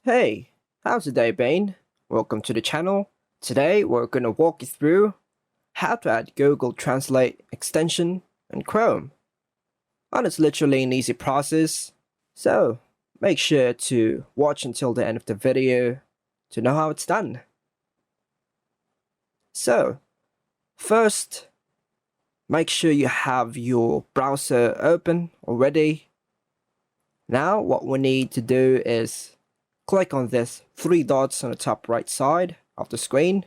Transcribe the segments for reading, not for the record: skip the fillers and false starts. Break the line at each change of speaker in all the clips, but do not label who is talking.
Hey, how's the day been? Welcome to the channel. Today we're gonna walk you through how to add Google Translate extension in Chrome. And it's literally an easy process, so make sure to watch until the end of the video to know how it's done. So, first, make sure you have your browser open already. Now what we need to do is click on this three dots on the top right side of the screen,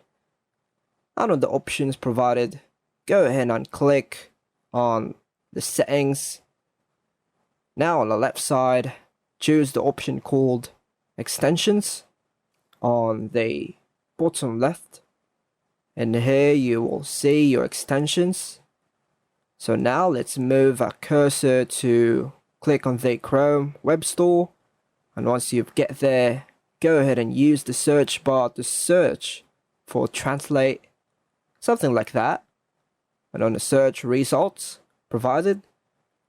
and on the options provided, go ahead and click on the settings. Now on the left side, choose the option called extensions on the bottom left, and here you will see your extensions. So now let's move our cursor to click on the Chrome Web Store, and once you get there, go ahead and use the search bar to search for Translate, something like that. And on the search results provided,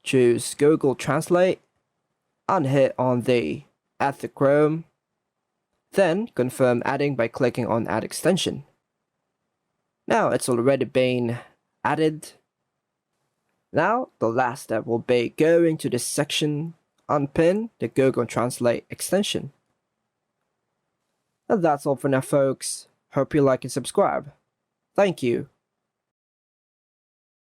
choose Google Translate and hit on the Add to Chrome. Then confirm adding by clicking on Add Extension. Now it's already been added. Now the last step will be going to this section, unpin the Google Translate extension. And that's all for now, folks. Hope you like and subscribe. Thank you.